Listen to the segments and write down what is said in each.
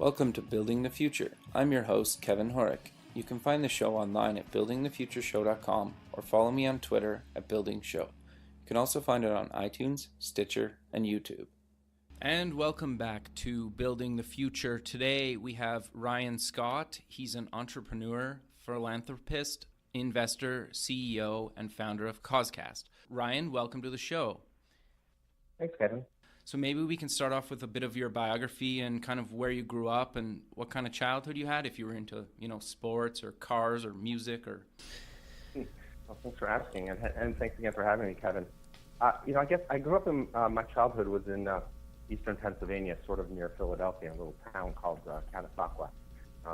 Welcome to Building the Future. I'm your host, Kevin Horick. You can find the show online at buildingthefutureshow.com or follow me on Twitter at Building Show. You can also find it on iTunes, Stitcher, and YouTube. And welcome back to Building the Future. Today we have Ryan Scott. He's an entrepreneur, philanthropist, investor, CEO, and founder of Causecast. Ryan, welcome to the show. Thanks, Kevin. So maybe we can start off with a bit of your biography and kind of where you grew up and what kind of childhood you had, if you were into, sports or cars or music or... Well, thanks for asking, and thanks again for having me, Kevin. I guess I grew up in, my childhood was in eastern Pennsylvania, sort of near Philadelphia, a little town called Catasauqua,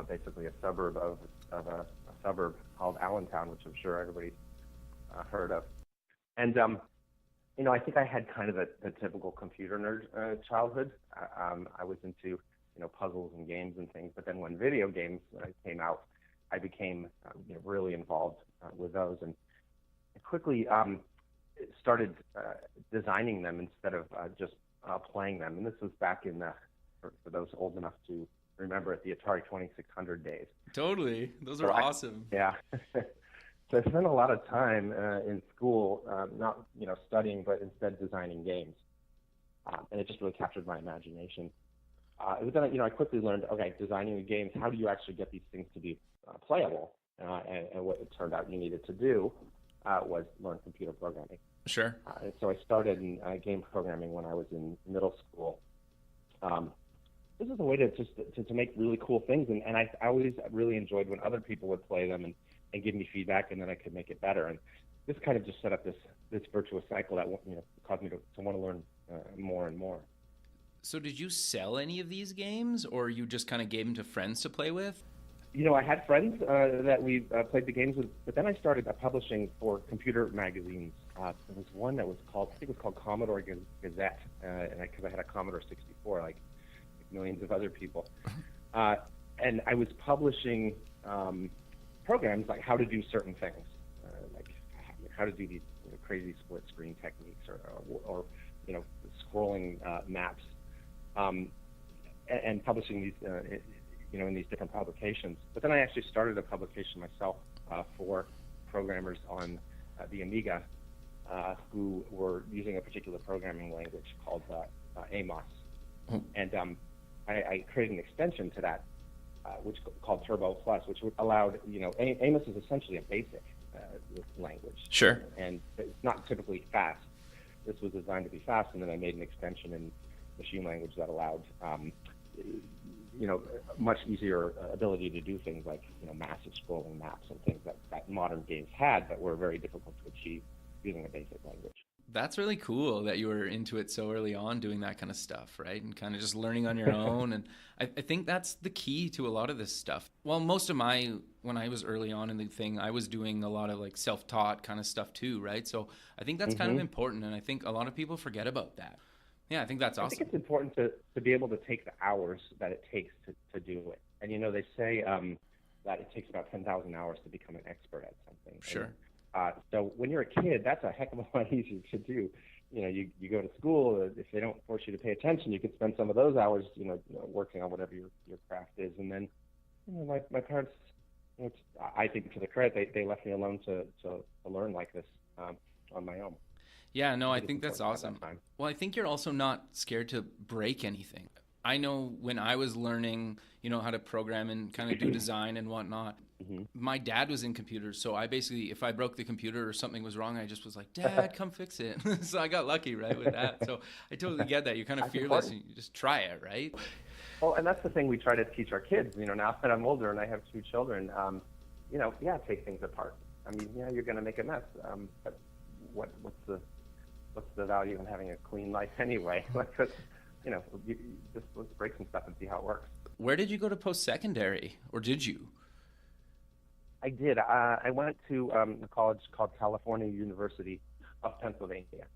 basically a suburb of a suburb called Allentown, which I'm sure everybody's heard of. And I think I had kind of a typical computer nerd childhood. I was into, puzzles and games and things. But then when video games came out, I became really involved with those, and I quickly started designing them instead of just playing them. And this was back in for those old enough to remember it, the Atari 2600 days. Totally, those are awesome. Yeah. So I spent a lot of time in school, not studying, but instead designing games, and it just really captured my imagination. But then I quickly learned, okay, designing the games, how do you actually get these things to be playable? And what it turned out you needed to do was learn computer programming. Sure. And so I started in game programming when I was in middle school. This is a way to make really cool things, and I always really enjoyed when other people would play them and give me feedback, and then I could make it better. And this kind of just set up this virtuous cycle that caused me to want to learn more and more. So did you sell any of these games, or you just kind of gave them to friends to play with? I had friends that we played the games with, but then I started publishing for computer magazines. There was one that was called, I think it was called Commodore Gazette, and because I had a Commodore 64, like millions of other people. And I was publishing programs like how to do certain things, like how to do these crazy split screen techniques or scrolling maps, and publishing these in these different publications. But then I actually started a publication myself for programmers on the Amiga who were using a particular programming language called Amos, and I created an extension to that, which called Turbo Plus, which allowed, Amos is essentially a basic language. Sure. And it's not typically fast. This was designed to be fast, and then I made an extension in machine language that allowed, much easier ability to do things like, massive scrolling maps and things that modern games had that were very difficult to achieve using a basic language. That's really cool that you were into it so early on, doing that kind of stuff, right? And kind of just learning on your own. And I think that's the key to a lot of this stuff. Well, when I was early on in the thing, I was doing a lot of like self-taught kind of stuff too, right? So I think that's kind of important. And I think a lot of people forget about that. Yeah, I think that's awesome. I think it's important to be able to take the hours that it takes to do it. And, they say that it takes about 10,000 hours to become an expert at something. Sure. So when you're a kid, that's a heck of a lot easier to do. You go to school. If they don't force you to pay attention, you can spend some of those hours, working on whatever your craft is. And then, my parents, I think to the credit, they left me alone to learn like this on my own. Yeah, no, I think that's awesome. Well, I think you're also not scared to break anything. I know when I was learning, how to program and kind of do design and whatnot, my dad was in computers. So I basically, if I broke the computer or something was wrong, I just was like, Dad, come fix it. So I got lucky, right, with that. So I totally get that. You're kind of fearless and you just try it, right? Well, and that's the thing we try to teach our kids. Now that I'm older and I have two children, take things apart. I mean, you're going to make a mess. But what's the value in having a clean life anyway? Let's break some stuff and see how it works. Where did you go to post-secondary, or did you? I did. I went to a college called California University of Pennsylvania.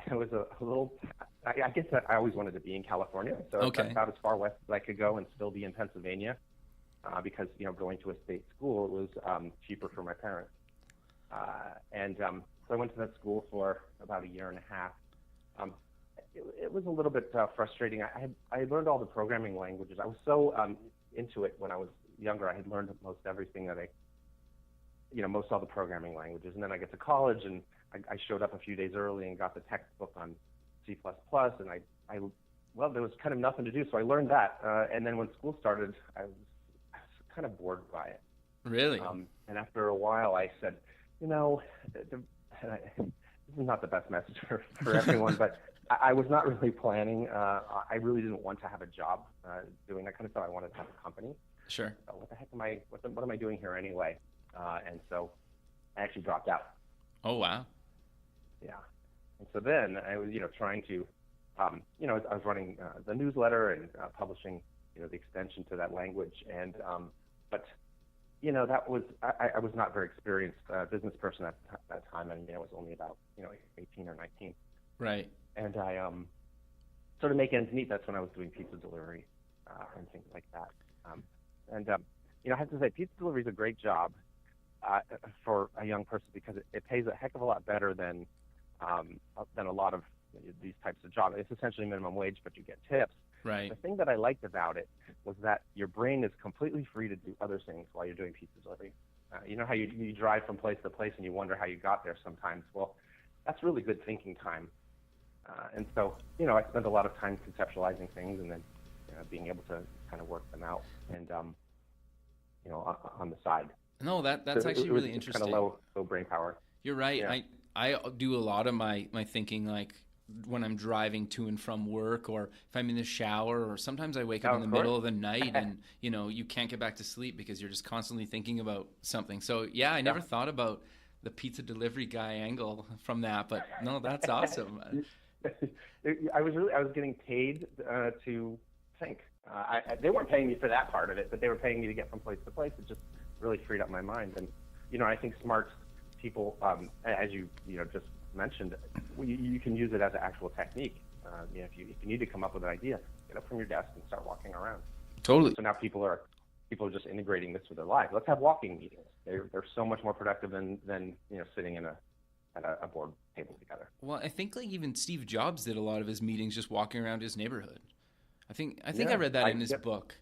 It was a little, I guess I always wanted to be in California, so Okay. It's about as far west as I could go and still be in Pennsylvania, because, going to a state school was cheaper for my parents. So I went to that school for about a year and a half. it was a little bit frustrating. I had learned all the programming languages. I was so into it when I was younger. I had learned most everything that most all the programming languages. And then I get to college, and I showed up a few days early and got the textbook on C++, and well, there was kind of nothing to do, so I learned that. And then when school started, I was kind of bored by it. Really? And after a while, I said, this is not the best message for everyone, but I was not really planning. I really didn't want to have a job doing that kind of stuff. I wanted to have a company. Sure. So what the heck what am I doing here anyway? And so I actually dropped out. Oh, wow. Yeah. And so then I was, trying to, I was running the newsletter and publishing, the extension to that language. And, but, that was, I was not very experienced business person at that time. I mean, I was only about, 18 or 19. Right. And I sort of make ends meet. That's when I was doing pizza delivery and things like that. I have to say, pizza delivery is a great job for a young person because it pays a heck of a lot better than a lot of these types of jobs. It's essentially minimum wage, but you get tips. Right. The thing that I liked about it was that your brain is completely free to do other things while you're doing pizza delivery. You know how you drive from place to place and you wonder how you got there sometimes? Well, that's really good thinking time. And so, I spent a lot of time conceptualizing things and then being able to kind of work them out and, on the side. No, that's So actually it was really interesting. Kind of low brain power. You're right. Yeah. I do a lot of my thinking like when I'm driving to and from work, or if I'm in the shower, or sometimes I wake up in the middle of the night and you can't get back to sleep because you're just constantly thinking about something. So yeah, I never thought about the pizza delivery guy angle from that, but no, that's awesome. I was getting paid to think. They weren't paying me for that part of it, but they were paying me to get from place to place. It just really freed up my mind. And I think smart people, as you just mentioned, you can use it as an actual technique. If you need to come up with an idea, get up from your desk and start walking around. Totally. So now people are just integrating this with their lives. Let's have walking meetings. They're so much more productive than sitting at a board table together. Well, I think like even Steve Jobs did a lot of his meetings just walking around his neighborhood. I think I read that in his book,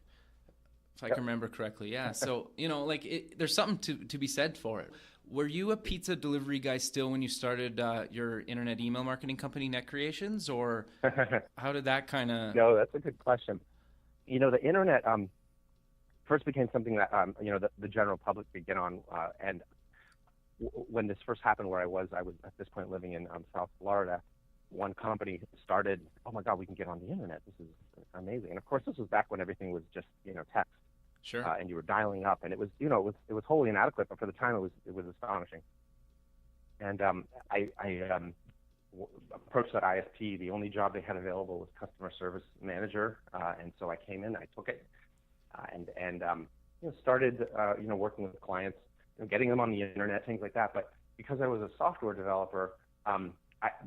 if I can remember correctly. Yeah. So, there's something to be said for it. Were you a pizza delivery guy still when you started your internet email marketing company, Net Creations, or how did that kind of... No, that's a good question. The internet first became something that, the general public could get on. And when this first happened where I was at this point living in South Florida, one company started, oh my God, we can get on the internet. This is amazing. And of course, this was back when everything was just, text. Sure. And you were dialing up, and it was, it was wholly inadequate, but for the time it was astonishing. And I approached that ISP. The only job they had available was customer service manager, and so I came in, I took it, and started working with clients, getting them on the internet, things like that. But because I was a software developer,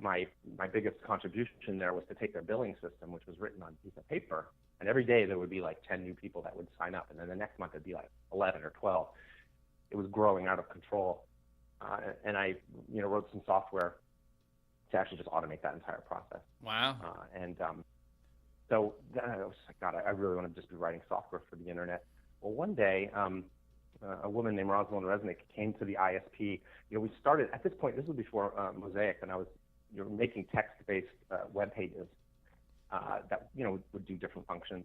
my biggest contribution there was to take their billing system, which was written on a piece of paper, and every day there would be like 10 new people that would sign up, and then the next month it'd be like 11 or 12. It was growing out of control, and I wrote some software to actually just automate that entire process. Wow. So then I was like, God, I really want to just be writing software for the internet. Well, one day, a woman named Rosalind Resnick came to the ISP. We started at this point. This was before Mosaic, and I was making text-based web pages that would do different functions.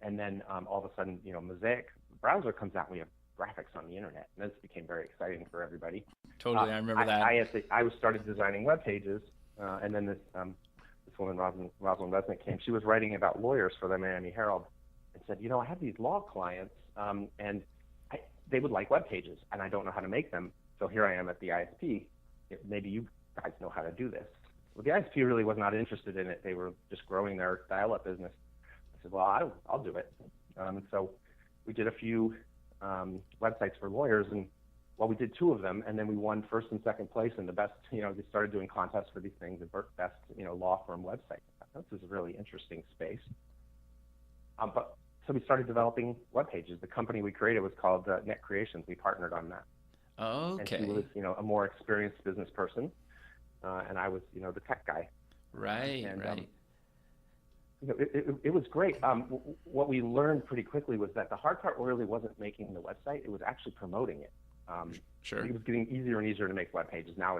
And then all of a sudden, Mosaic browser comes out, and we have graphics on the internet, and this became very exciting for everybody. Totally, I remember that. I started designing web pages, and then this woman, Rosalind Resnick, came. She was writing about lawyers for the Miami Herald, and said, I have these law clients, and they would like web pages, and I don't know how to make them. So here I am at the ISP. Maybe you guys know how to do this. Well, the ISP really was not interested in it. They were just growing their dial-up business. I said, well, I'll do it. So we did a few websites for lawyers, and we did 2 of them, and then we won first and second place in the best. They started doing contests for these things, the best law firm website. This is a really interesting space. So we started developing web pages. The company we created was called Net Creations. We partnered on that. Okay. And she was, a more experienced business person, and I was, the tech guy. Right, And right. it was great. What we learned pretty quickly was that the hard part really wasn't making the website; it was actually promoting it. Sure. It was getting easier and easier to make web pages. Now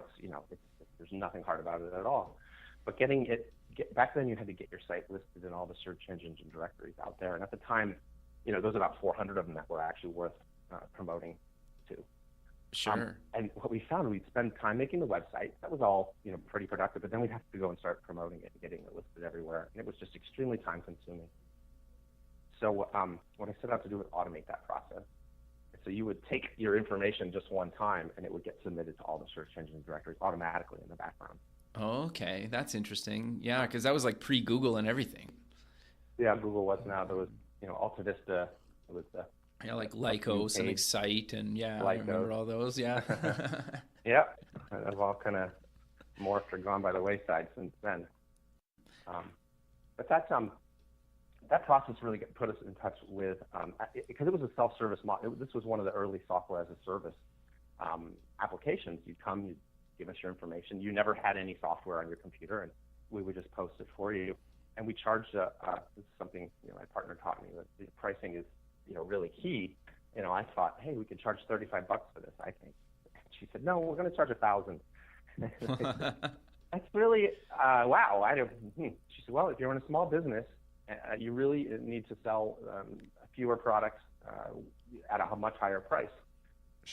there's nothing hard about it at all. But back then you had to get your site listed in all the search engines and directories out there. And at the time, there was about 400 of them that were actually worth promoting to. Sure. And what we found, we'd spend time making the website. That was all, pretty productive. But then we'd have to go and start promoting it and getting it listed everywhere. And it was just extremely time consuming. So what I set out to do was automate that process. So you would take your information just one time, and it would get submitted to all the search engine directories automatically in the background. Okay, that's interesting. Yeah, because that was like pre-Google and everything. Yeah, Google was now. There was, Alta Vista. It was the like Lycos and Excite, and Lycos. I remember all those. Yeah. Yeah, they've all kind of morphed or gone by the wayside since then. But that process really put us in touch with, because it was a self-service model. This was one of the early software as a service applications. You'd come, you'd give us your information. You never had any software on your computer, and we would just post it for you. And we charged, this is something my partner taught me, that the pricing is really key. I thought, hey, we could charge $35 for this, I think. She said, no, we're going to charge $1,000. That's really, wow. She said, well, if you're in a small business, you really need to sell fewer products at a much higher price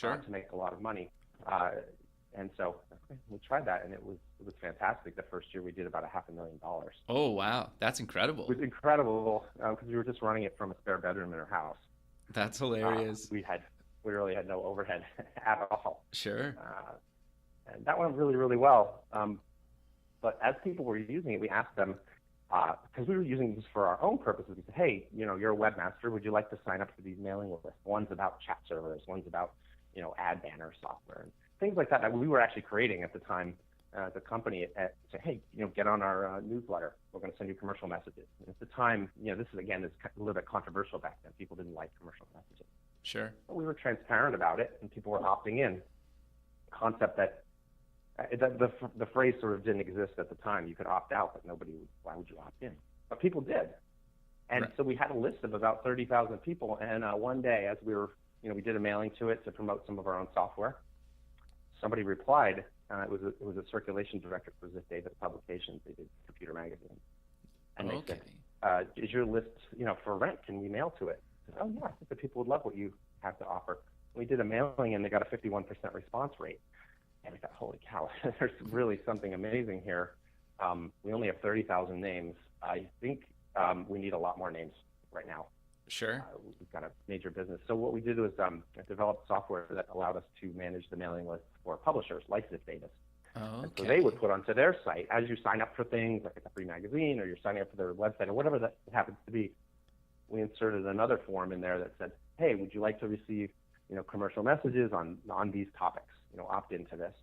to make a lot of money. And so we tried that, and it was fantastic. The first year we did about $500,000. Oh, wow. That's incredible. It was incredible because we were just running it from a spare bedroom in our house. That's hilarious. We really had no overhead at all. Sure. And that went really, really well. But as people were using it, we asked them, because we were using this for our own purposes. We said, hey, you're a webmaster. Would you like to sign up for these mailing lists? One's about chat servers. One's about, ad banner software and things like that we were actually creating at the time. The company say, hey, get on our newsletter. We're going to send you commercial messages. And at the time, this is a little bit controversial back then. People didn't like commercial messages. Sure. But we were transparent about it, and people were opting in. Concept that the phrase sort of didn't exist at the time. You could opt out, but why would you opt in? But people did. And right. So we had a list of about 30,000 people. And one day, as we were, we did a mailing to it to promote some of our own software. Somebody replied. It was a circulation director for Ziff Davis Publications. They did Computer Magazine. And they said, is your list, for rent? Can we mail to it? I said, oh, yeah, I think the people would love what you have to offer. We did a mailing, and they got a 51% response rate. And we thought, holy cow, there's really something amazing here. We only have 30,000 names. I think we need a lot more names right now. Sure. We've got a major business. So what we did was develop software that allowed us to manage the mailing list for publishers like Ziff Davis. And so they would put onto their site, as you sign up for things like a free magazine or you're signing up for their website or whatever that happens to be, we inserted another form in there that said, hey, would you like to receive commercial messages on these topics? Opt into this.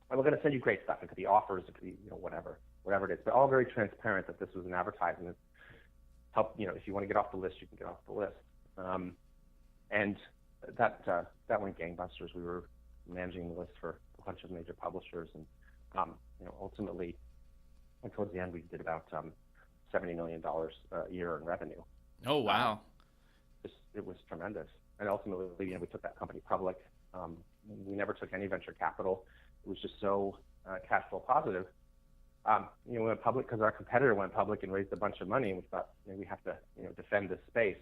And we're going to send you great stuff. It could be offers, it could be whatever it is, but all very transparent that this was an advertisement. Help, if you want to get off the list, you can get off the list. And that went gangbusters. We were managing the list for a bunch of major publishers, and ultimately, and towards the end, we did about $70 million a year in revenue. Oh wow! It was tremendous. And ultimately, we took that company public. We never took any venture capital. It was just so cash flow positive. We went public because our competitor went public and raised a bunch of money, and we thought we have to defend this space.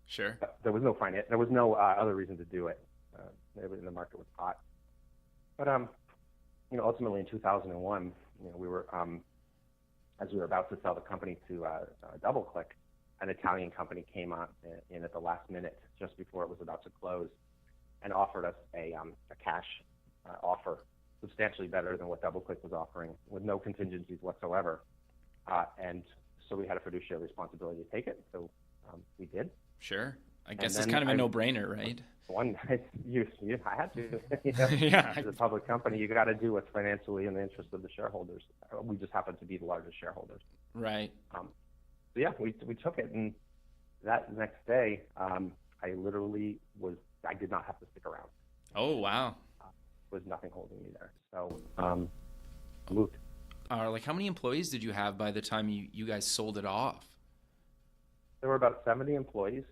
Sure. But there was no finance. There was no other reason to do it. The market was hot. But ultimately in 2001, we were as we were about to sell the company to DoubleClick, an Italian company came on in at the last minute, just before it was about to close, and offered us a cash offer, substantially better than what DoubleClick was offering, with no contingencies whatsoever. And so we had a fiduciary responsibility to take it, so we did. Sure. I guess it's kind of a no-brainer, right? I had to. Yeah. As a public company, you got to do what's financially in the interest of the shareholders. We just happen to be the largest shareholders. Right. So yeah, we took it, and that next day, I did not have to stick around. Oh wow. Was nothing holding me there. So moved. Like, how many employees did you have by the time you guys sold it off? There were about 70 employees.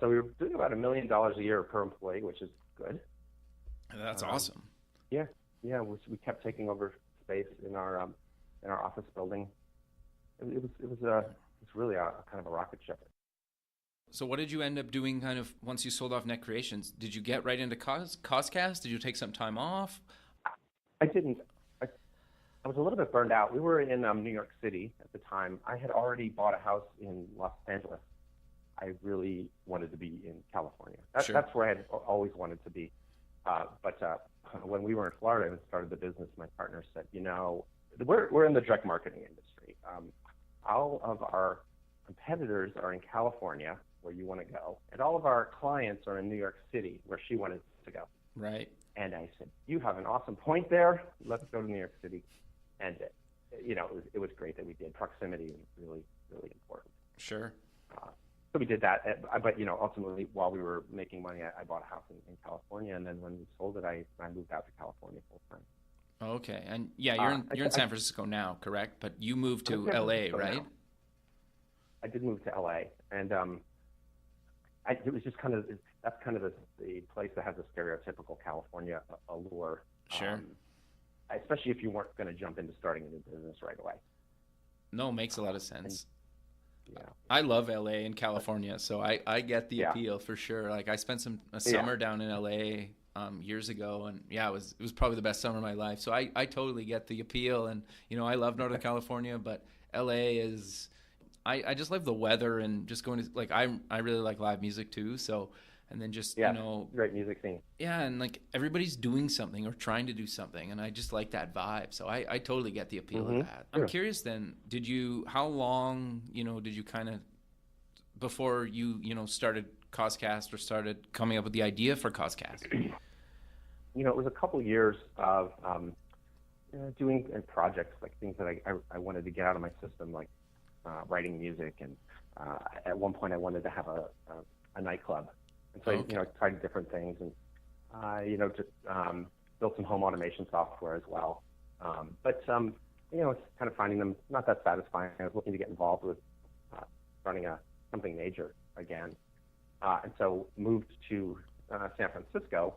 So we were doing about $1 million a year per employee, which is good. That's awesome. Yeah, yeah. We kept taking over space in our office building. It's really a kind of a rocket ship. So what did you end up doing kind of once you sold off Net Creations? Did you get right into Coscast? Did you take some time off? I didn't. I was a little bit burned out. We were in New York City at the time. I had already bought a house in Los Angeles. I really wanted to be in California. Sure. That's where I had always wanted to be. But when we were in Florida and started the business, my partner said, we're in the direct marketing industry. All of our competitors are in California, where you want to go, and all of our clients are in New York City, where she wanted to go. Right. And I said, you have an awesome point there. Let's go to New York City. And it was great that we did. Proximity was really, really important. Sure. So we did that, but ultimately, while we were making money, I bought a house in California, and then when we sold it, I moved out to California full time. Okay, and yeah, you're in San Francisco now, correct? But you moved to LA, right? Now. I did move to LA, and it was just that's kind of the place that has a stereotypical California allure. Sure. Especially if you weren't going to jump into starting a new business right away. No, it makes a lot of sense. Yeah. I love LA and California, so I get the appeal for sure. Like, I spent a summer down in LA years ago, and it was probably the best summer of my life. So I totally get the appeal, and I love Northern California, but LA is I just love the weather and just going to, like, I really like live music too. So, and then just great music scene. Yeah, and like everybody's doing something or trying to do something, and I just like that vibe. So I totally get the appeal of that. Sure. I'm curious then, how long, did you kind of, before you, started Coscast or started coming up with the idea for Coscast? It was a couple years of doing projects, like things that I wanted to get out of my system, like writing music. And at one point I wanted to have a nightclub. And so I tried different things, and just built some home automation software as well. But it's kind of finding them not that satisfying. I was looking to get involved with running something major again, and so moved to San Francisco,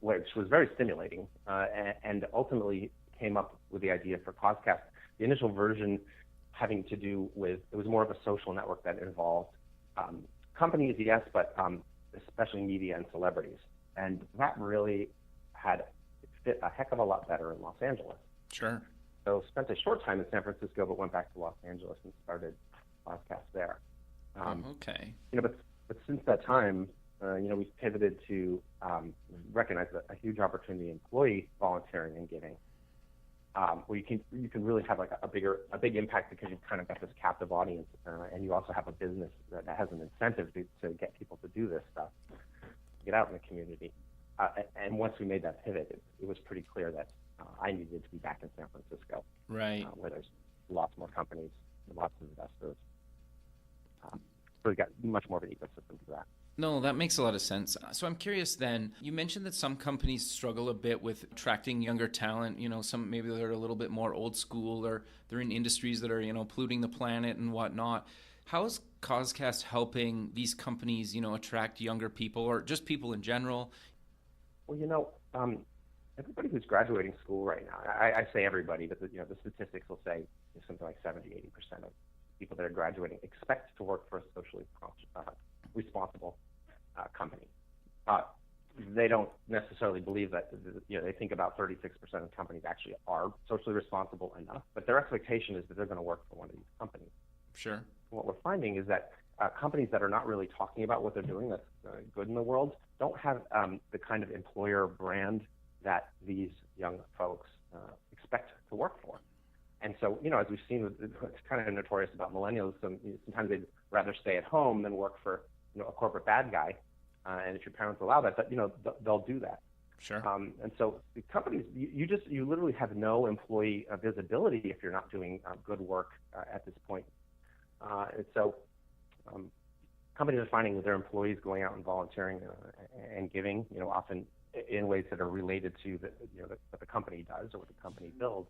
which was very stimulating, and ultimately came up with the idea for Coscast. The initial version having to do with, it was more of a social network that involved companies, yes, but especially media and celebrities. And that really fit a heck of a lot better in Los Angeles. Sure. So spent a short time in San Francisco, but went back to Los Angeles and started Coscast there. Okay. But since that time, we've pivoted to recognize a huge opportunity in employee volunteering and giving, where you can really have like a big impact because you've kind of got this captive audience, and you also have a business that has an incentive to get people to do this stuff, get out in the community. And once we made that pivot, it was pretty clear that I needed to be back in San Francisco, right, where there's lots more companies, lots of investors. Really got much more of an ecosystem to that. No, that makes a lot of sense. So I'm curious then, you mentioned that some companies struggle a bit with attracting younger talent, some maybe they're a little bit more old school, or they're in industries that are, polluting the planet and whatnot. How is Coscast helping these companies, attract younger people or just people in general? Well, everybody who's graduating school right now, I say everybody, but the statistics will say something like 70-80% of people that are graduating expect to work for a socially responsible company. They don't necessarily believe that, they think about 36% of companies actually are socially responsible enough, but their expectation is that they're going to work for one of these companies. Sure. And what we're finding is that companies that are not really talking about what they're doing that's good in the world don't have the kind of employer brand that these young folks expect to work for. And so, as we've seen, it's kind of notorious about millennials. Sometimes they'd rather stay at home than work for a corporate bad guy. And if your parents allow that, they'll do that. Sure. And so the companies, you literally have no employee visibility if you're not doing good work at this point. And so companies are finding that their employees going out and volunteering and giving, often in ways that are related to what the company does or what the company builds,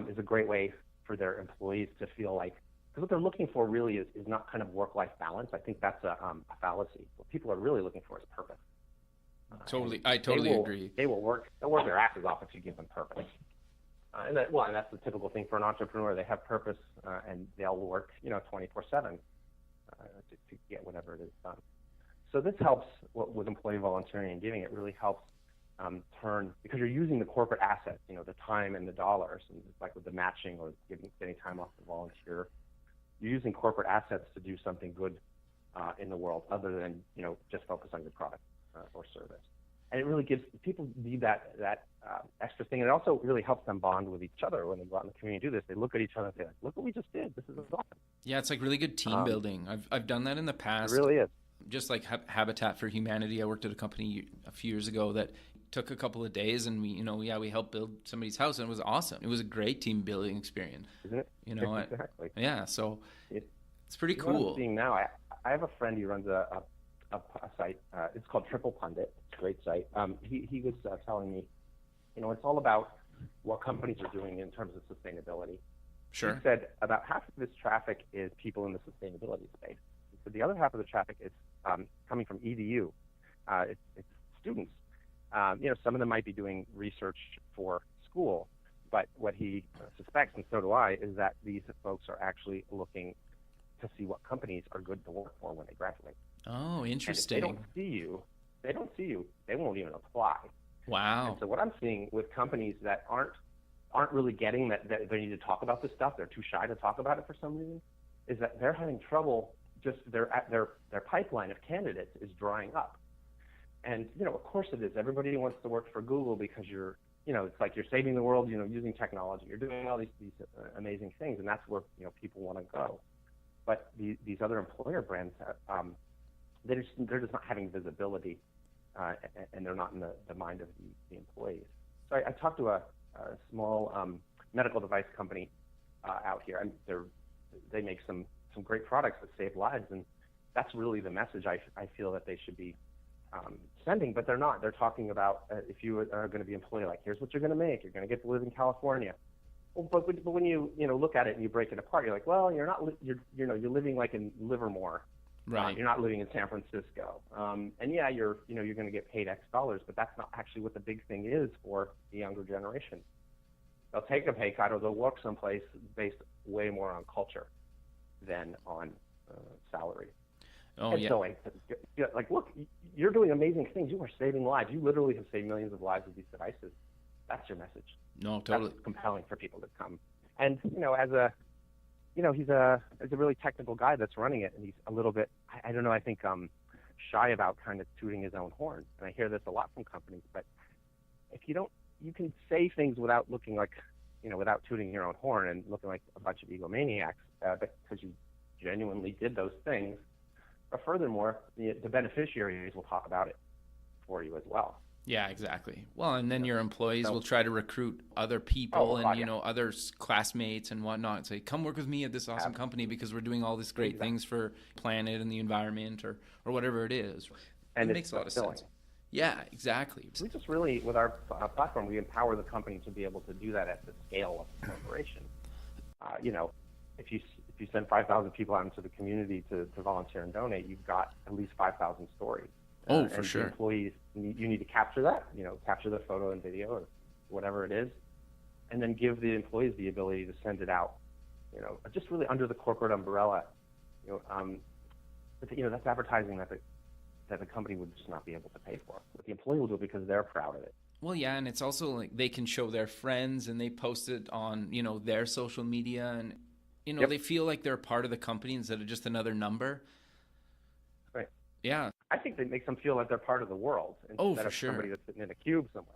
is a great way for their employees to feel like, because what they're looking for really is not kind of work-life balance. I think that's a fallacy. What people are really looking for is purpose. I totally agree. They'll work their asses off if you give them purpose. And that's the typical thing for an entrepreneur. They have purpose, and they'll work, 24/7 to get whatever it is done. So this helps with employee volunteering and giving. It really helps turn, because you're using the corporate assets, the time and the dollars, and like with the matching or getting time off to volunteer. You're using corporate assets to do something good in the world, other than just focus on your product or service. And it really gives people need that extra thing. And it also really helps them bond with each other when they go out in the community and do this. They look at each other and say, like, "Look what we just did. This is awesome." Yeah, it's like really good team building. I've done that in the past. It really is. Just like Habitat for Humanity, I worked at a company a few years ago that took a couple of days, and we helped build somebody's house, and it was awesome. It was a great team building experience. Isn't it? Exactly. Yeah, so it's pretty cool. What I'm cool. seeing now, I have a friend who runs a site. It's called Triple Pundit. It's a great site. He was telling me, it's all about what companies are doing in terms of sustainability. Sure. He said about half of this traffic is people in the sustainability space. He said the other half of the traffic is coming from EDU. It's students. Some of them might be doing research for school, but what he suspects, and so do I, is that these folks are actually looking to see what companies are good to work for when they graduate. Oh, interesting. And if they don't see you, they won't even apply. Wow. And so what I'm seeing with companies that aren't really getting that they need to talk about this stuff, they're too shy to talk about it for some reason, is that they're having trouble. Just their pipeline of candidates is drying up. And of course it is. Everybody wants to work for Google because it's like you're saving the world, using technology. You're doing all these amazing things, and that's where people want to go. But these other employer brands, they're just not having visibility, and they're not in the mind of the employees. So I talked to a small medical device company out here, and they make some great products that save lives, and that's really the message I feel that they should be sending. But they're not. They're talking about if you are going to be employee, like, here's what you're going to make. You're going to get to live in California. Well, but when you look at it and you break it apart, you're like, well, you're not. You're living like in Livermore. Right. You're not living in San Francisco. And yeah, you're going to get paid X dollars, but that's not actually what the big thing is for the younger generation. They'll take a pay cut or they'll work someplace based way more on culture than on salary. Oh, and yeah. So, like, look, you're doing amazing things. You are saving lives. You literally have saved millions of lives with these devices. That's your message. No, totally. That's compelling for people to come. And as a he's a really technical guy that's running it, and he's a little bit, I don't know, I think shy about kind of tooting his own horn. And I hear this a lot from companies. But if you can say things without looking like, without tooting your own horn and looking like a bunch of egomaniacs, because you genuinely did those things. But furthermore, the beneficiaries will talk about it for you as well. Yeah, exactly. Well, and then your employees will try to recruit other people other classmates and whatnot and say, come work with me at this awesome company because we're doing all these great things for planet and the environment or whatever it is. And it makes a lot of sense. Yeah, exactly. We just really, with our platform, we empower the company to be able to do that at the scale of the corporation. If you send 5,000 people out into the community to volunteer and donate, you've got at least 5,000 stories. Oh, for sure. The employees, you need to capture that, capture the photo and video or whatever it is, and then give the employees the ability to send it out, just really under the corporate umbrella. That's advertising that the company would just not be able to pay for. But the employee will do it because they're proud of it. Well, yeah, and it's also like they can show their friends and they post it on, their social media and, they feel like they're a part of the company instead of just another number. Right. Yeah. I think that makes them feel like they're part of the world instead of somebody that's sitting in a cube somewhere.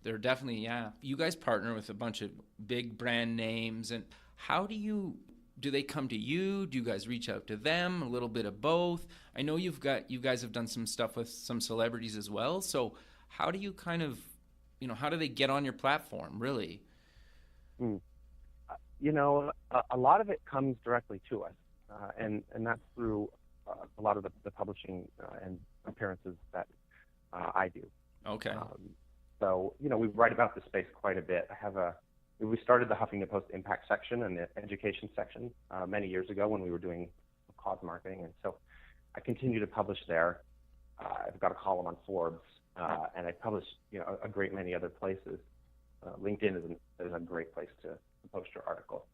They're definitely, yeah. You guys partner with a bunch of big brand names, and how do they come to you? Do you guys reach out to them? A little bit of both? I know you guys have done some stuff with some celebrities as well. So how do you kind of, how do they get on your platform, really? A lot of it comes directly to us, and that's through a lot of the publishing and appearances that I do. Okay. So, we write about the space quite a bit. I have we started the Huffington Post Impact section and the education section many years ago when we were doing cause marketing, and so I continue to publish there. I've got a column on Forbes, and I publish a great many other places. LinkedIn is a great place to post your article.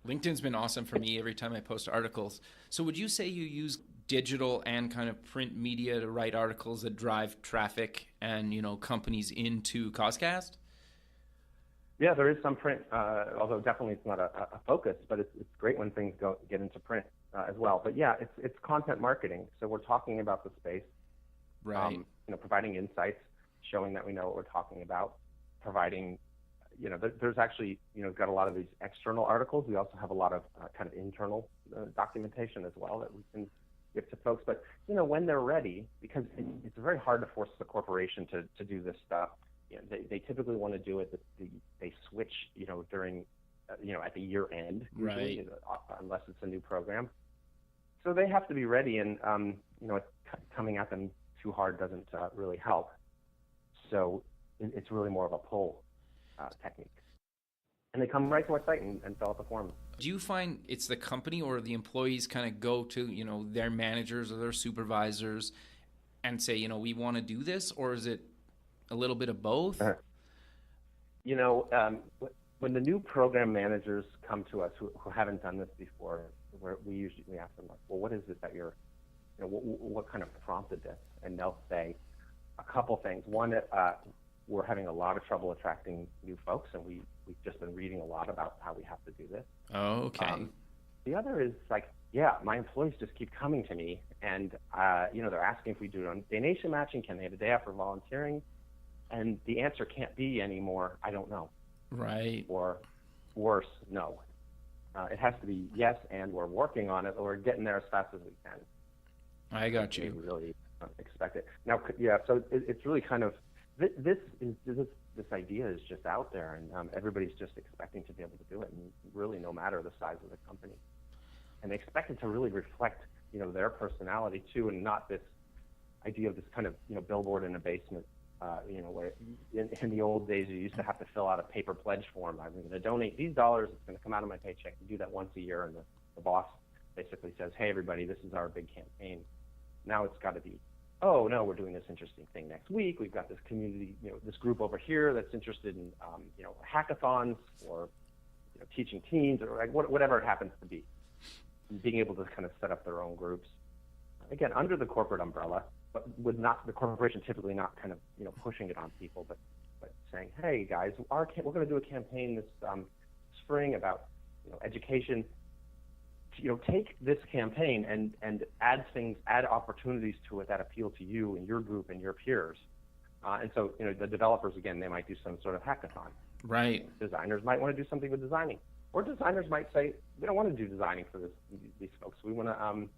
LinkedIn's been awesome for me every time I post articles. So would you say you use digital and kind of print media to write articles that drive traffic and, companies into Causecast? Yeah, there is some print, although definitely it's not a focus, but it's great when things get into print as well. But yeah, it's content marketing. So we're talking about the space, right? Providing insights, showing that we know what we're talking about, providing, there's actually, got a lot of these external articles. We also have a lot of kind of internal documentation as well that we can give to folks. But, when they're ready, because it's very hard to force the corporation to do this stuff. They typically want to do it. They switch, during, at the year end, usually, right? Unless it's a new program. So they have to be ready, and coming at them too hard doesn't really help. So it's really more of a pull technique. And they come right to our site and fill out the form. Do you find it's the company or the employees kind of go to, their managers or their supervisors and say, we want to do this, or is it a little bit of both? When the new program managers come to us who haven't done this before, we ask them, well, what is it that you're, what kind of prompted this? And they'll say a couple things. One, we're having a lot of trouble attracting new folks, and we've just been reading a lot about how we have to do this. Oh, okay. The other is my employees just keep coming to me, and they're asking if we do it on donation matching. Can they have a day off for volunteering? And the answer can't be anymore, I don't know. Right. Or worse, no. It has to be yes, and we're working on it, or we're getting there as fast as we can. I got you. We really expect it. Now, yeah, so it's really kind of, this idea is just out there, and everybody's just expecting to be able to do it, and really no matter the size of the company. And they expect it to really reflect, their personality too, and not this idea of this kind of, billboard in a basement. Where in the old days you used to have to fill out a paper pledge form. I'm going to donate these dollars. It's going to come out of my paycheck. You do that once a year, and the boss basically says, "Hey, everybody, this is our big campaign." Now it's got to be, "Oh no, we're doing this interesting thing next week. We've got this community, this group over here that's interested in, hackathons or teaching teens or whatever it happens to be." And being able to kind of set up their own groups, again under the corporate umbrella. But with not the corporation typically not kind of pushing it on people, but saying, hey guys, we're going to do a campaign this spring about education. Take this campaign and add opportunities to it that appeal to you and your group and your peers. And so the developers, again, they might do some sort of hackathon. Right. Designers might want to do something with designing, or designers might say, we don't want to do designing for these folks. We want to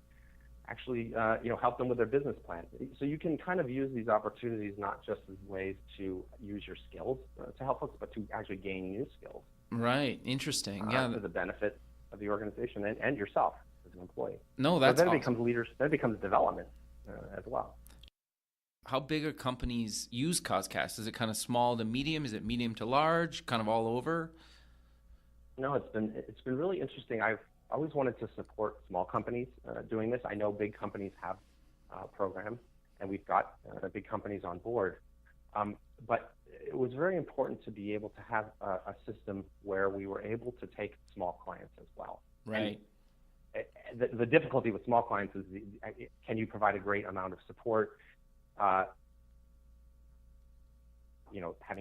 actually, help them with their business plan. So you can kind of use these opportunities not just as ways to use your skills to help us, but to actually gain new skills. Right. Interesting. Yeah. For the benefit of the organization and yourself as an employee. No, that's so then awesome. It becomes leadership. Then it becomes development as well. How big are companies use Causecast? Is it kind of small to medium? Is it medium to large? Kind of all over? No, it's been really interesting. I've always wanted to support small companies doing this. I know big companies have programs, and we've got big companies on board. But it was very important to be able to have a system where we were able to take small clients as well. Right. The difficulty with small clients is can you provide a great amount of support? Having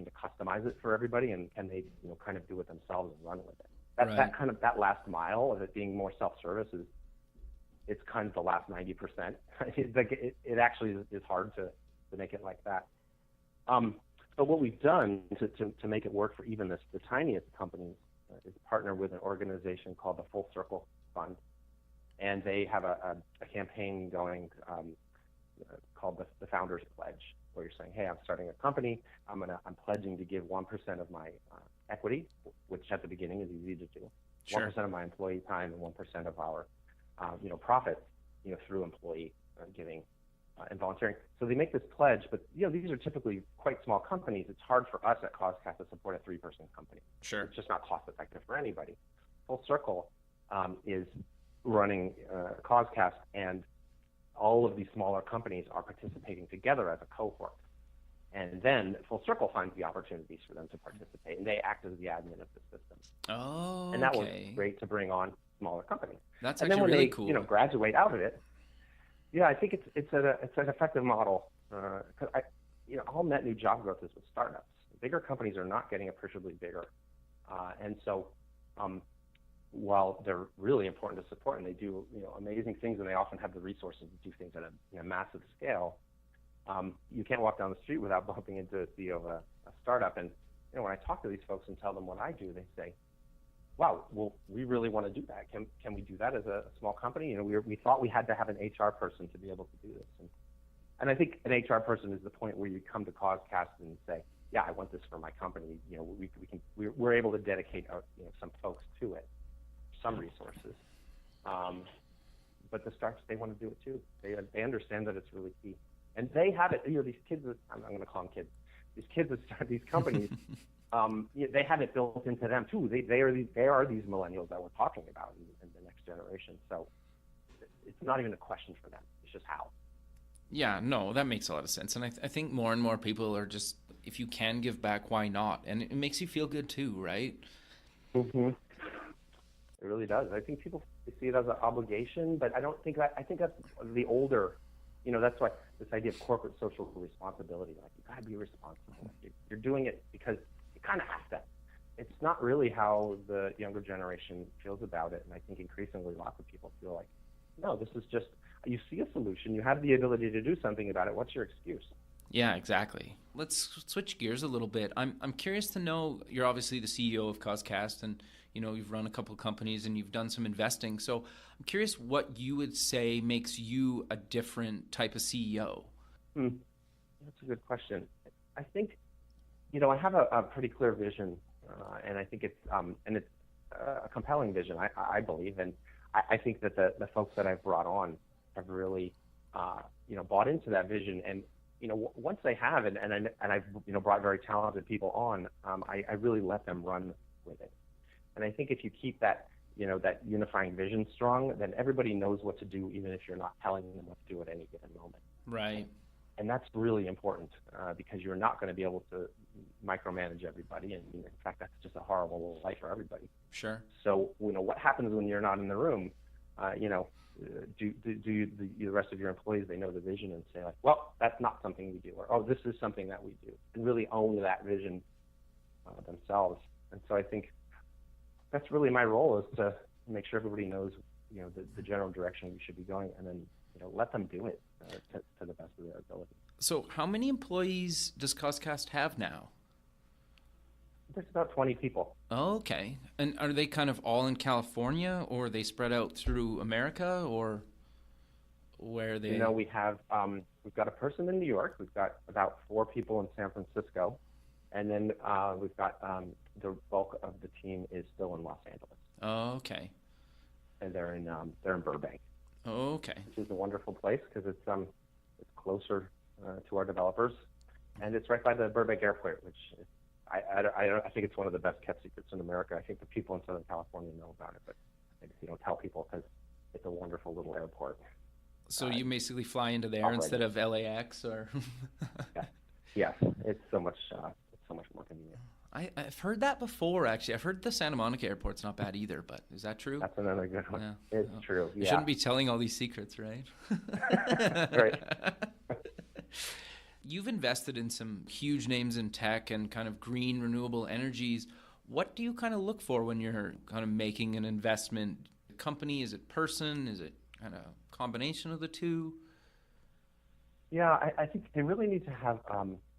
to customize it for everybody, and can they kind of do it themselves and run with it? That last mile of it being more self-service it's kind of the last 90%. It actually is hard to make it like that. But what we've done to make it work for even the tiniest companies is partner with an organization called the Full Circle Fund, and they have a campaign going called the Founders Pledge, where you're saying, hey, I'm starting a company. I'm pledging to give 1% of my equity, which at the beginning is easy to do. Sure. 1% of my employee time and 1% of our, profits, through employee giving and volunteering. So they make this pledge, but these are typically quite small companies. It's hard for us at Causecast to support a 3-person company. Sure. It's just not cost effective for anybody. Full Circle is running Causecast, and all of these smaller companies are participating together as a cohort. And then Full Circle finds the opportunities for them to participate, and they act as the admin of the system. Oh, and that was great to bring on smaller companies. That's and actually then when really they, cool. graduate out of it, I think it's an effective model. Because all net new job growth is with startups. Bigger companies are not getting appreciably bigger, and so while they're really important to support and they do amazing things, and they often have the resources to do things at a massive scale, you can't walk down the street without bumping into a CEO of a startup. And when I talk to these folks and tell them what I do, they say, wow, well, we really want to do that. Can we do that as a small company? We thought we had to have an HR person to be able to do this. And I think an HR person is the point where you come to Causecast and say, yeah, I want this for my company. We're able to dedicate some folks to it, some resources. But the startups, they want to do it too. They understand that it's really key. And they have it. These kids, I'm going to call them kids. These kids that start these companies, they have it built into them too. They are these millennials that we're talking about in the next generation. So it's not even a question for them. It's just how. Yeah, no, that makes a lot of sense. And I think more and more people are just, if you can give back, why not? And it makes you feel good too, right? Mm-hmm. It really does. I think people see it as an obligation, but I think that's the older, that's why this idea of corporate social responsibility, like you gotta be responsible. You're doing it because you kind of have to. It's not really how the younger generation feels about it. And I think increasingly lots of people feel like, no, this is just, you see a solution, you have the ability to do something about it. What's your excuse? Yeah, exactly. Let's switch gears a little bit. I'm curious to know, you're obviously the CEO of Causecast, and you've run a couple of companies and you've done some investing. So I'm curious what you would say makes you a different type of CEO. That's a good question. I think, I have a pretty clear vision, and I think it's a compelling vision, I believe, and I think that the folks that I've brought on have really, bought into that vision. And once they have, and I've brought very talented people on, I really let them run with it. And I think if you keep that that unifying vision strong, then everybody knows what to do, even if you're not telling them what to do at any given moment. Right. And that's really important because you're not going to be able to micromanage everybody. And in fact, that's just a horrible life for everybody. Sure. So, what happens when you're not in the room? Do the rest of your employees, they know the vision and say like, well, that's not something we do, or, oh, this is something that we do, and really own that vision themselves. And so I think that's really my role, is to make sure everybody knows, the general direction we should be going, and then, let them do it to the best of their ability. So how many employees does Causecast have now? There's about 20 people. Oh, okay. And are they kind of all in California, or are they spread out through America, or where are they? We have, we've got a person in New York. We've got about 4 people in San Francisco. And then we've got the bulk of the team is still in Los Angeles. Oh, okay. And they're in Burbank. Oh, okay. Which is a wonderful place because it's closer to our developers, and it's right by the Burbank Airport, which is, I think it's one of the best kept secrets in America. I think the people in Southern California know about it, but they don't tell people because it's a wonderful little airport. So you basically fly into there instead of LAX, or? Yes, it's so much more convenient. I've heard that before, actually. I've heard the Santa Monica airport's not bad either, but is that true? That's another good one. Yeah. It's true. You shouldn't be telling all these secrets, right? Right. You've invested in some huge names in tech and kind of green renewable energies. What do you kind of look for when you're kind of making an investment? Company, is it person? Is it kind of combination of the two? Yeah, I think they really need to have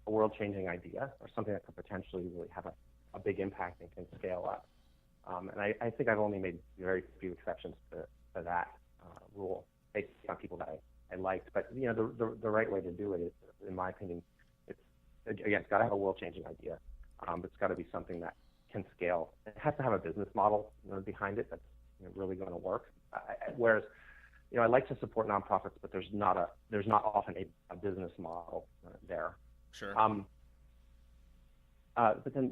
a world-changing idea, or something that could potentially really have a big impact and can scale up. And I think I've only made very few exceptions to that rule based on people that I liked. But the right way to do it is, in my opinion, it's got to have a world-changing idea. It's got to be something that can scale. It has to have a business model behind it that's really going to work. Whereas I like to support nonprofits, but there's not often a business model there. Sure. But then,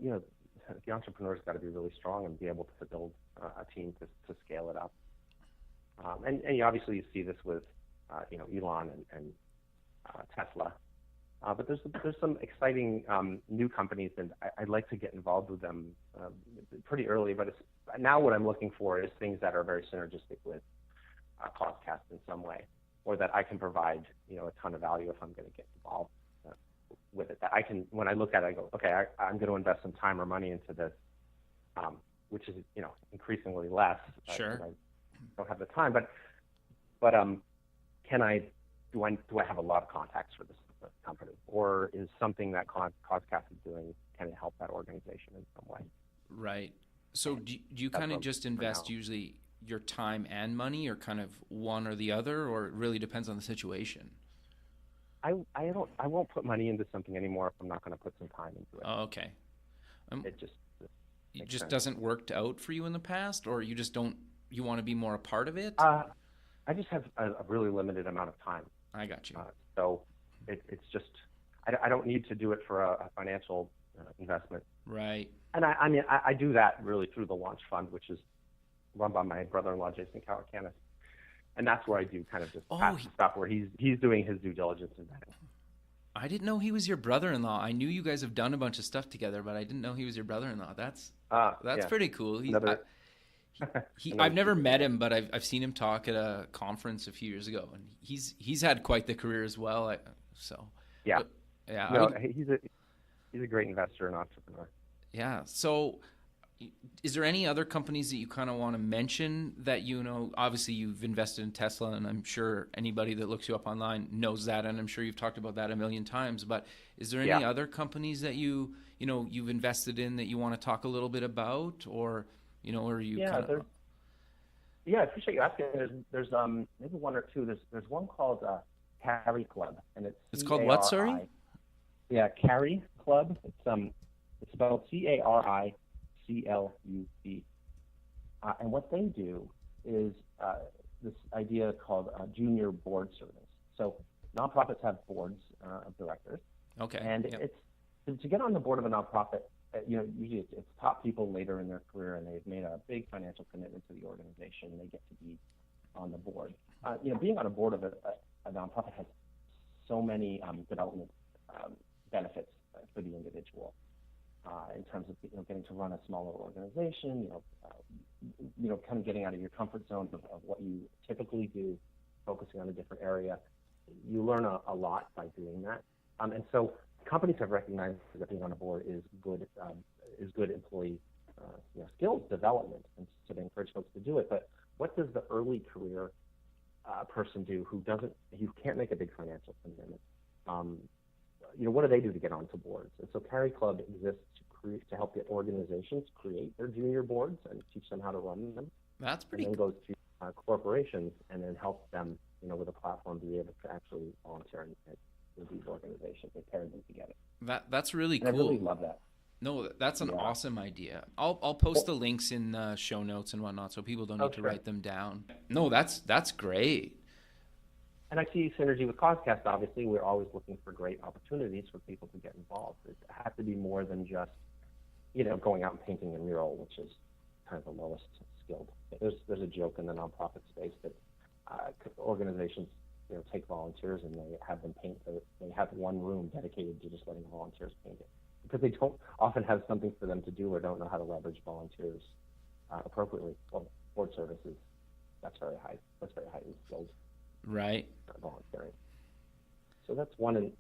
the entrepreneur's got to be really strong and be able to build a team to scale it up. And obviously you see this with, Elon and Tesla. But there's some exciting new companies, and I'd like to get involved with them pretty early. But now what I'm looking for is things that are very synergistic with Coscast in some way, or that I can provide, a ton of value if I'm going to get involved with it. That I can, when I look at it, I go, okay, I'm going to invest some time or money into this, which is, increasingly less. Sure. I don't have the time, but do I have a lot of contacts for this company, or is something that Coscast is doing, can it help that organization in some way? Right. So do you kind of just invest usually your time and money, or kind of one or the other, or it really depends on the situation? I won't put money into something anymore if I'm not going to put some time into it. Oh, okay. It just sense. Doesn't work out for you in the past, or you just don't, you want to be more a part of it? I just have a really limited amount of time. I got you. So it's just, I don't need to do it for a financial investment. Right. And I do that really through the Launch Fund, which is run by my brother-in-law, Jason Calacanis. And that's where I do kind of just stuff where he's doing his due diligence in that. I didn't know he was your brother-in-law. I knew you guys have done a bunch of stuff together, but I didn't know he was your brother-in-law. That's pretty cool. I've never met him, but I've seen him talk at a conference a few years ago, and he's had quite the career as well. He's a great investor and entrepreneur. Yeah. So, is there any other companies that you kind of want to mention that obviously you've invested in Tesla, and I'm sure anybody that looks you up online knows that, and I'm sure you've talked about that a million times, but is there any other companies that you've invested in that you want to talk a little bit about, or or you I appreciate you asking. There's maybe one or two. There's one called Carry Club, and it's called what, sorry? Yeah, Carry Club. It's spelled CARICLUB. And what they do is this idea called junior board service. So nonprofits have boards of directors. Okay. And it's to get on the board of a nonprofit. Usually it's top people later in their career, and they've made a big financial commitment to the organization. They get to be on the board. Being on a board of a nonprofit has so many development benefits for the individual. In terms of getting to run a smaller organization, kind of getting out of your comfort zone of what you typically do, focusing on a different area. You learn a lot by doing that, and so companies have recognized that being on a board is good employee skills development, and so they encourage folks to do it. But what does the early career person do who can't make a big financial commitment? What do they do to get onto boards? And so Carry Club exists to help the organizations create their junior boards and teach them how to run them. That's pretty cool. And then goes to corporations and then help them, with a platform, be able to actually volunteer with these organizations and pair them together. That's really cool. I really love that. No, that's an awesome idea. I'll post the links in the show notes and whatnot, so people don't need to write them down. No, that's great. And I see synergy with Coscast. Obviously, we're always looking for great opportunities for people to get involved. It has to be more than just, going out and painting a mural, which is kind of the lowest skilled. There's a joke in the nonprofit space that organizations, take volunteers and they have them paint. They have one room dedicated to just letting volunteers paint it because they don't often have something for them to do or don't know how to leverage volunteers appropriately. Well, board services, that's very highly skilled. Right. Volunteering. So that's one. And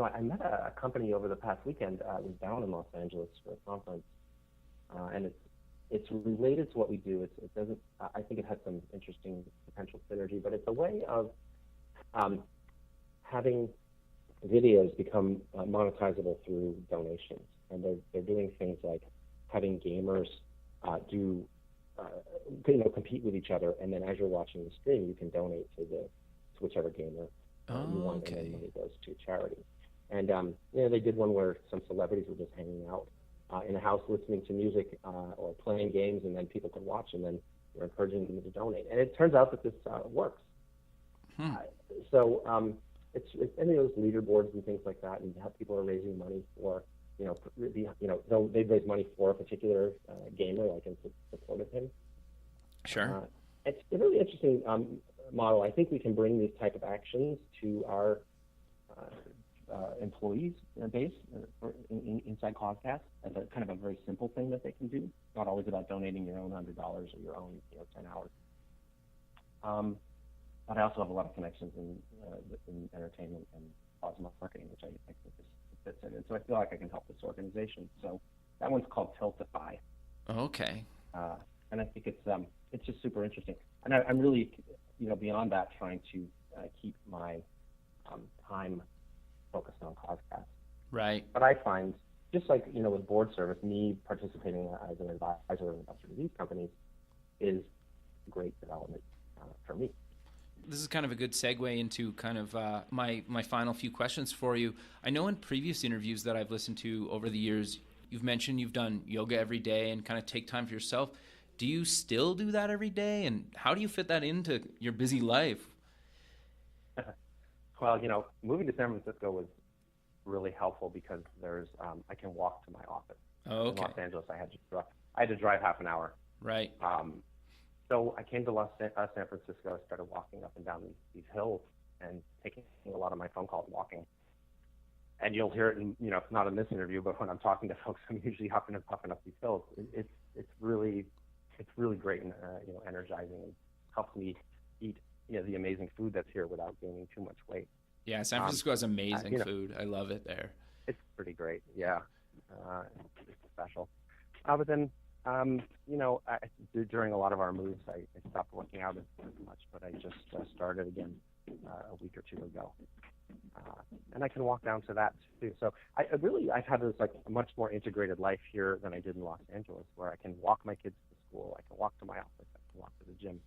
I met a company over the past weekend. I was down in Los Angeles for a conference, and it's related to what we do. It doesn't. I think it has some interesting potential synergy, but it's a way of having videos become monetizable through donations, and they're doing things like having gamers compete with each other, and then as you're watching the stream, you can donate to whichever gamer you want, and then money goes to charity. And they did one where some celebrities were just hanging out in a house listening to music or playing games, and then people could watch, and then we're encouraging them to donate. And it turns out that this works. It's any of those leaderboards and things like that, and how people are raising money for, they'd raise money for a particular gamer, like in support of him. Sure. It's a really interesting model. I think we can bring these type of actions to our employees base inside Coscast as a kind of a very simple thing that they can do. It's not always about donating your own $100 or your own 10 hours. But I also have a lot of connections in entertainment and cosmo marketing, which I think this fits in. And so I feel like I can help this organization. So that one's called Tiltify. Okay. And I think it's just super interesting. And I'm really, beyond that, trying to keep my time focused on Coscast. Right. But I find, just like, with board service, me participating as an advisor or investor to these companies is great development for me. This is kind of a good segue into kind of my final few questions for you. I know in previous interviews that I've listened to over the years, you've mentioned you've done yoga every day and kind of take time for yourself. Do you still do that every day? And how do you fit that into your busy life? Well, moving to San Francisco was really helpful because I can walk to my office. Oh, okay. In Los Angeles, I had to drive half an hour. Right. So I came to San Francisco. I started walking up and down these hills and taking a lot of my phone calls walking. And you'll hear it, not in this interview, but when I'm talking to folks, I'm usually huffing and puffing up these hills. It's really great and energizing, and helps me eat the amazing food that's here without gaining too much weight. Yeah, San Francisco has amazing food. I love it there. It's pretty great. Yeah, it's special. But then, during a lot of our moves, I stopped working out as much, but I just started again a week or two ago. And I can walk down to that too. So I've had this like a much more integrated life here than I did in Los Angeles, where I can walk my kids to school, I can walk to my office, I can walk to the gym.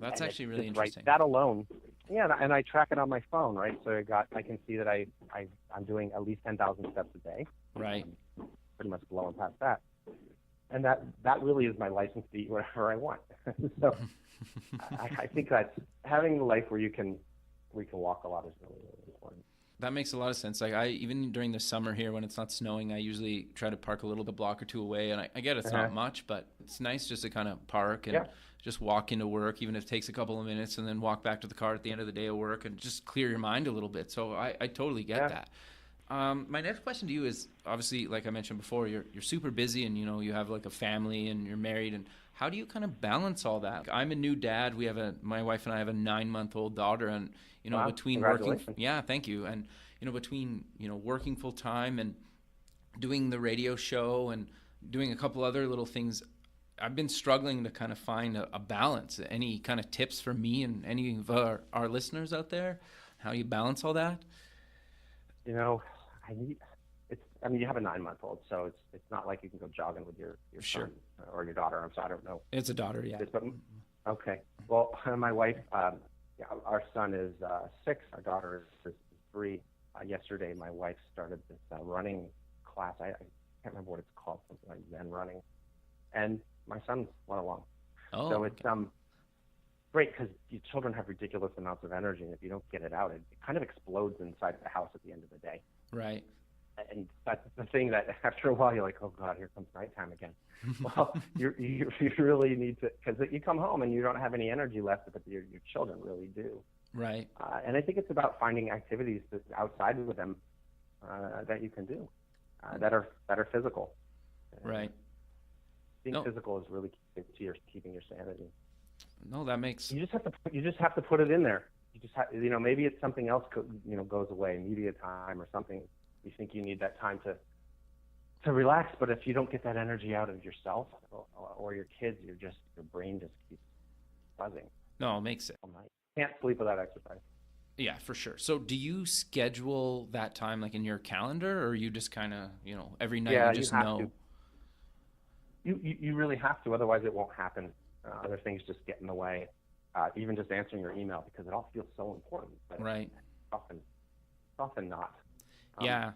That's actually really Right, interesting. that alone, and I track it on my phone, right? So I can see that I'm doing at least 10,000 steps a day. Right. Pretty much blowing past that. And that really is my license to eat whatever I want. So I think that having the life where we can walk a lot is really, really important. That makes a lot of sense. Like even during the summer here when it's not snowing, I usually try to park a little bit block or two away. And I get it's not much, but it's nice just to kind of park and just walk into work, even if it takes a couple of minutes, and then walk back to the car at the end of the day of work and just clear your mind a little bit. So I totally get that. My next question to you is, obviously, like I mentioned before, you're super busy and, you have like a family and you're married. And how do you kind of balance all that? I'm a new dad. My wife and I have a 9-month-old daughter, and, wow, between working, thank you. And, between, working full time and doing the radio show and doing a couple other little things, I've been struggling to kind of find a balance. Any kind of tips for me and any of our listeners out there? How do you balance all that? You have a 9-month-old, so it's not like you can go jogging with your Sure. son or your daughter. I don't know. It's a daughter, yeah. Okay. Well, my wife, our son is 6. Our daughter is 3. Yesterday, my wife started this running class. I can't remember what it's called, something like Zen running, and my son went along. Oh, so it's great because your children have ridiculous amounts of energy, and if you don't get it out, it kind of explodes inside the house at the end of the day. Right. And that's the thing that after a while you're like, oh God, here comes nighttime again. Well, you really need to, because you come home and you don't have any energy left, but your children really do. Right. And I think it's about finding activities outside with them that you can do that are physical. Right. Being physical is really key to keeping your sanity. No, that makes. You just have to put it in there. You just have, maybe it's something else goes away, media time or something. You think you need that time to relax, but if you don't get that energy out of yourself or your kids, your brain just keeps buzzing. No, it makes it. All night. Can't sleep without exercise. Yeah, for sure. So do you schedule that time like in your calendar, or you just kind of, every night you just know? You really have to, otherwise it won't happen. Other things just get in the way. Even just answering your email, because it all feels so important. But right. It's often not. Yeah.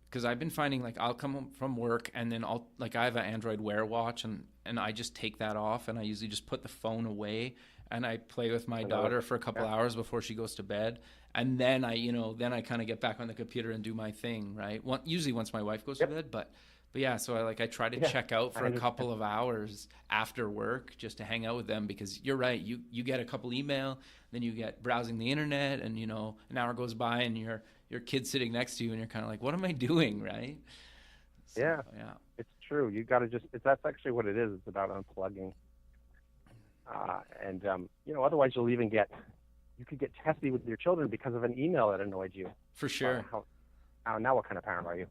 Because I've been finding like I'll come home from work and then I have an Android Wear watch and I just take that off and I usually just put the phone away and I play with my I know. daughter for a couple Yeah. hours before she goes to bed. And then I kind of get back on the computer and do my thing, right? Usually once my wife goes Yep. to bed, but yeah, so I try to Yeah, check out I for a understand. couple of hours after work just to hang out with them, because you're right. You get a couple email, then you get browsing the internet, and an hour goes by and your kid's sitting next to you and you're kind of like, what am I doing, right? So, Yeah. yeah. It's true. You got to that's actually what it is. It's about unplugging. Otherwise you could get testy with your children because of an email that annoyed you. For sure. Now what kind of parent are you?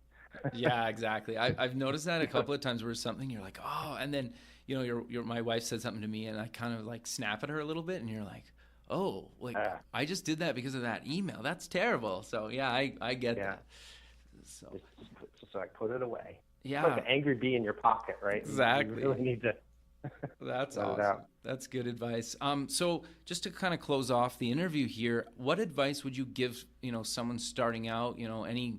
Yeah, exactly. I've noticed that a couple of times where something you're like, oh, and then my wife said something to me and I kind of like snap at her a little bit, and you're like, oh, like I just did that because of that email. That's terrible. So yeah, I get that. So Just like put it away. yeah, It's like an angry bee in your pocket, right? Exactly. You really need to. that's let it awesome. out. That's good advice. So just to kind of close off the interview here, what advice would you give someone starting out? Any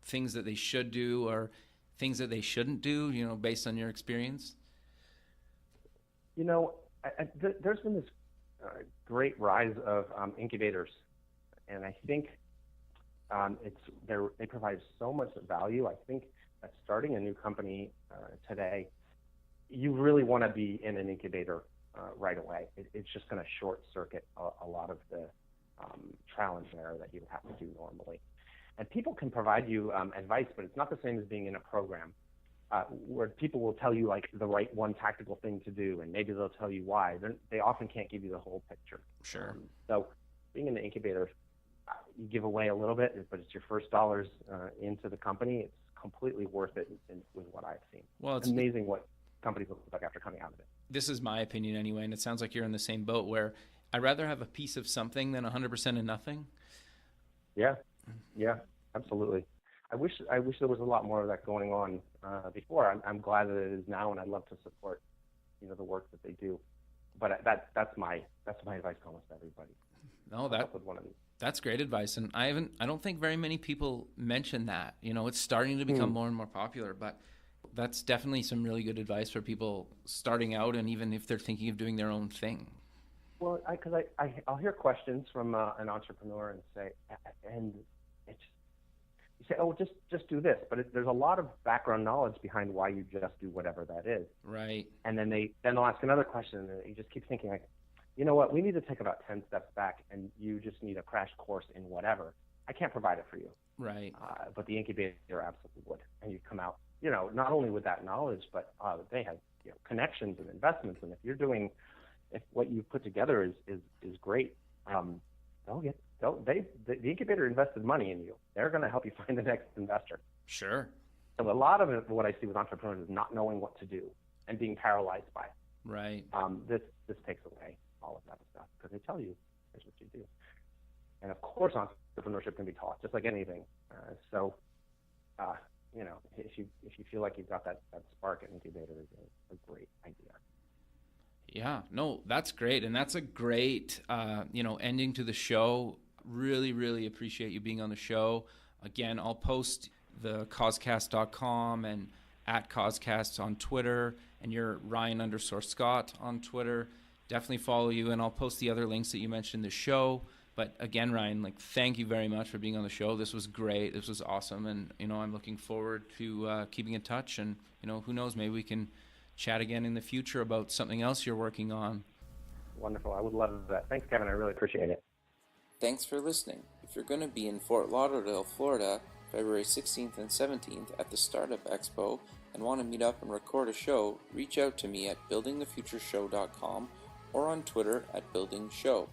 things that they should do or things that they shouldn't do? Based on your experience. There's been this great rise of incubators, and I think they provide so much value. I think that starting a new company today, you really want to be in an incubator right away. It's just going to short circuit a lot of the trial and error that you would have to do normally. And people can provide you advice, but it's not the same as being in a program where people will tell you like the right one tactical thing to do, and maybe they'll tell you why. They often can't give you the whole picture. Sure. So being in the incubator, you give away a little bit, but it's your first dollars into the company. It's completely worth it with what I've seen. Well, it's amazing what companies look like after coming out of it. This is my opinion anyway, and it sounds like you're in the same boat where I'd rather have a piece of something than 100% of nothing. Yeah, absolutely. I wish there was a lot more of that going on before. I'm glad that it is now, and I'd love to support the work that they do. But that's my advice to almost everybody. No, With one of these. That's great advice, and I don't think very many people mention that. It's starting to become more and more popular, but that's definitely some really good advice for people starting out, and even if they're thinking of doing their own thing. Well, because I'll hear questions from an entrepreneur and say, you say, oh, just do this, but there's a lot of background knowledge behind why you just do whatever that is. Right. And then they'll ask another question, and you just keep thinking like, you know what, we need to take about 10 steps back, and you just need a crash course in whatever. I can't provide it for you. Right. But the incubator absolutely would, and you come out, not only with that knowledge, but they have connections and investments, and if what you put together is great, the incubator invested money in you. They're going to help you find the next investor. Sure. So a lot of it, what I see with entrepreneurs is not knowing what to do and being paralyzed by it. Right. This takes away all of that stuff because they tell you here's what you do. And of course, entrepreneurship can be taught just like anything. If you feel like you've got that spark, an incubator is a great idea. Yeah, no, that's great. And that's a great, ending to the show. Really, really appreciate you being on the show. Again, I'll post the causecast.com and at causecast on Twitter, and you're Ryan_Scott on Twitter. Definitely follow you, and I'll post the other links that you mentioned in the show. But again, Ryan, thank you very much for being on the show. This was great. This was awesome. And, I'm looking forward to keeping in touch. And, who knows, maybe we can chat again in the future about something else you're working on. Wonderful. I would love that. Thanks, Kevin. I really appreciate it. Thanks for listening. If you're going to be in Fort Lauderdale, Florida, February 16th and 17th at the Startup Expo and want to meet up and record a show, reach out to me at buildingthefutureshow.com or on Twitter at buildingshow.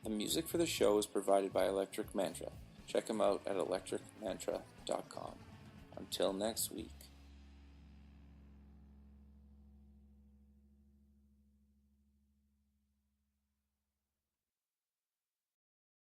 The music for the show is provided by Electric Mantra. Check them out at electricmantra.com. Until next week.